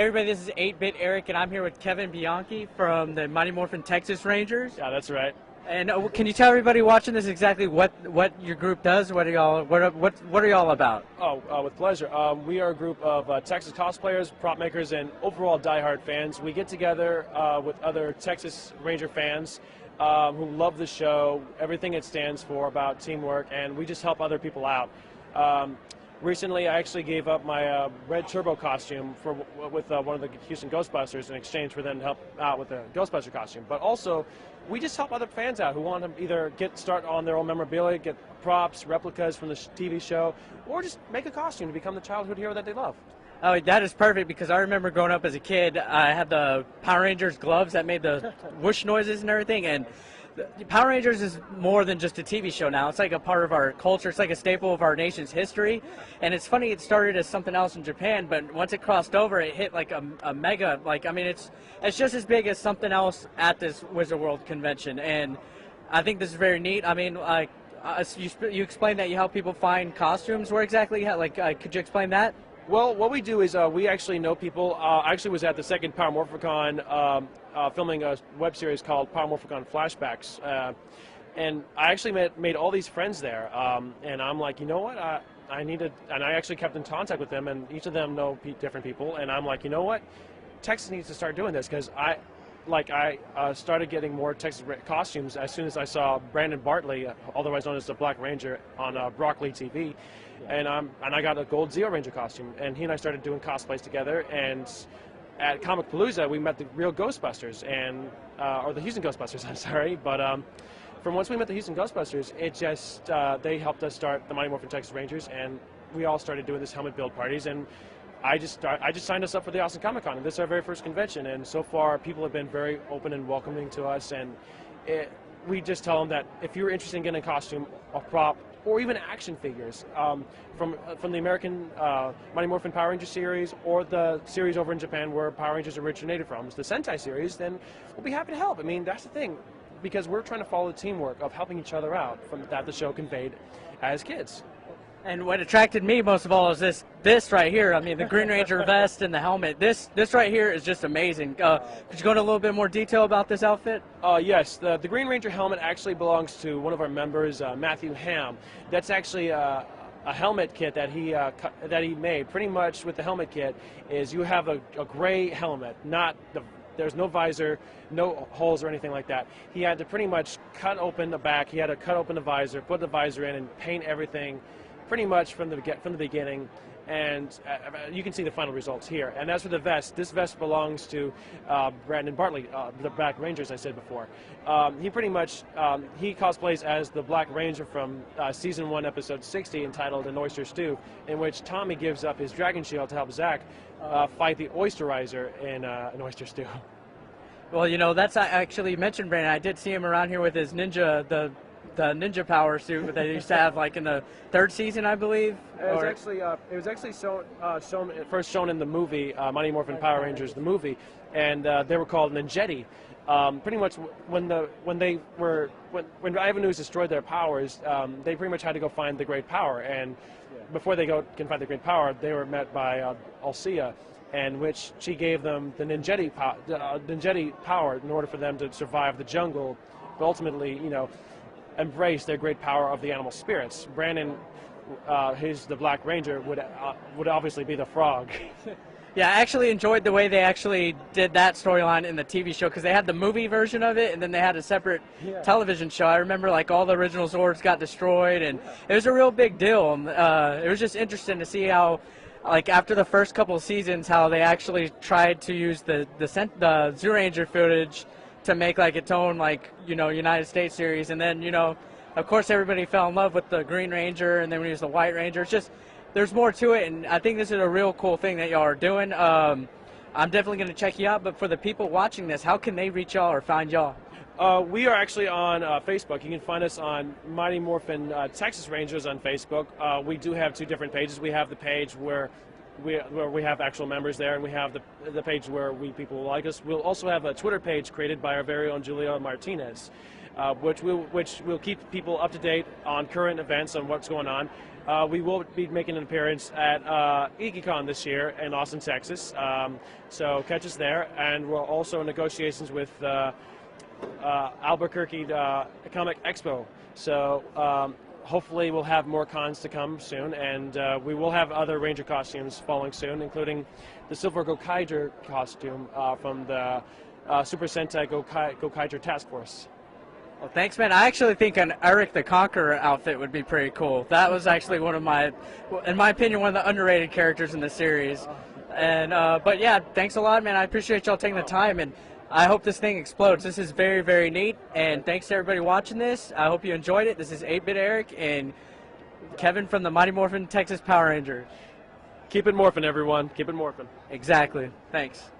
Hey everybody, this is 8-Bit Eric, and I'm here with Kevin Bianchi from the Mighty Morphin Texas Rangers. Yeah, that's right. And can you tell everybody watching this exactly what your group does? What are y'all about? With pleasure. We are a group of Texas cosplayers, prop makers, and overall diehard fans. We get together with other Texas Ranger fans who love the show, everything it stands for about teamwork, and we just help other people out. Recently, I actually gave up my red turbo costume with one of the Houston Ghostbusters in exchange for them to help out with the Ghostbuster costume. But also, we just help other fans out who want to either start on their own memorabilia, get props, replicas from the TV show, or just make a costume to become the childhood hero that they love. Oh, that is perfect, because I remember growing up as a kid, I had the Power Rangers gloves that made the whoosh noises and everything, and Power Rangers is more than just a TV show now. It's like a part of our culture. It's like a staple of our nation's history. And it's funny, it started as something else in Japan, but once it crossed over, it hit like a mega, it's just as big as something else at this Wizard World convention. And I think this is very neat. I mean, you explained that you help people find costumes. Where exactly? Could you explain that? Well, what we do is we actually know people. I actually was at the second Power Morphicon filming a web series called Power Morphicon Flashbacks, and I actually made all these friends there. And I'm like, you know what? And I actually kept in contact with them, and each of them know different people. And I'm like, you know what? Texas needs to start doing this, because I started getting more Texas costumes as soon as I saw Brandon Bartley, otherwise known as the Black Ranger, on Broccoli TV. And I got a gold Zeo Ranger costume, and he and I started doing cosplays together. And at Comicpalooza, we met the real Ghostbusters, or the Houston Ghostbusters, I'm sorry. But from once we met the Houston Ghostbusters, it just they helped us start the Mighty Morphin Texas Rangers, and we all started doing this helmet build parties. And I just signed us up for the Austin Comicon, and this is our very first convention. And so far, people have been very open and welcoming to us. And we just tell them that if you're interested in getting a costume, a prop, or even action figures from the American Mighty Morphin Power Ranger series, or the series over in Japan where Power Rangers originated from, the Sentai series, then we'll be happy to help. I mean, that's the thing, because we're trying to follow the teamwork of helping each other out that the show conveyed as kids. And what attracted me most of all is this right here. I mean, the Green Ranger vest and the helmet. This right here is just amazing. Could you go into a little bit more detail about this outfit? Yes, the Green Ranger helmet actually belongs to one of our members, Matthew Ham. That's actually a helmet kit that he made. Pretty much with the helmet kit is you have a gray helmet, there's no visor, no holes or anything like that. He had to pretty much cut open the back. He had to cut open the visor, put the visor in, and paint everything pretty much from the beginning, and you can see the final results here. And as for the vest, this vest belongs to Brandon Bartley, the Black Ranger, as I said before. He pretty much, he cosplays as the Black Ranger from Season 1, Episode 60, entitled An Oyster Stew, in which Tommy gives up his dragon shield to help Zach fight the Oysterizer in An Oyster Stew. Well, you know, that's actually mentioned, Brandon. I did see him around here with his ninja, the ninja power suit that they used to have like in the third season, I believe. It was actually first shown in the movie Mighty Morphin Power Rangers, the movie, and they were called Ninjetti. Pretty much when Ivan Ooze destroyed their powers, they pretty much had to go find the Great Power, and before they can find the Great Power, they were met by Alcea, and which she gave them the Ninjetti power in order for them to survive the jungle, but ultimately, you know, embrace their great power of the animal spirits. Brandon, who's the Black Ranger, would obviously be the frog. Yeah, I actually enjoyed the way they actually did that storyline in the TV show, because they had the movie version of it, and then they had a separate television show. I remember like all the original Zords got destroyed, and it was a real big deal. It was just interesting to see how, like after the first couple of seasons, how they actually tried to use the Zoo Ranger footage to make like its own, like, you know, United States series. And then, you know, of course everybody fell in love with the Green Ranger, and then we used the White Ranger. It's just, there's more to it, and I think this is a real cool thing that y'all are doing. I'm definitely going to check you out, but for the people watching this, how can they reach y'all or find y'all? We are actually on Facebook. You can find us on Mighty Morphin Texas Rangers on Facebook. We do have two different pages. We have the page where we have actual members there, and we have the page where people like us. We'll also have a Twitter page created by our very own Julia Martinez, which will keep people up to date on current events, on what's going on. we will be making an appearance at Comicon this year in Austin, Texas. So catch us there, and we're also in negotiations with Albuquerque Comic Expo. So hopefully we'll have more cons to come soon, and we will have other Ranger costumes following soon, including the Silver Gokaiger costume from the Super Sentai Gokaiger Task Force. Well, thanks, man. I actually think an Eric the Conqueror outfit would be pretty cool. That was actually one of my, in my opinion, one of the underrated characters in the series. And but yeah, thanks a lot, man. I appreciate y'all taking the time, and I hope this thing explodes. This is very, very neat, and thanks to everybody watching this. I hope you enjoyed it. This is 8-Bit Eric and Kevin from the Mighty Morphin Texas Power Rangers. Keep it morphin', everyone. Keep it morphin'. Exactly. Thanks.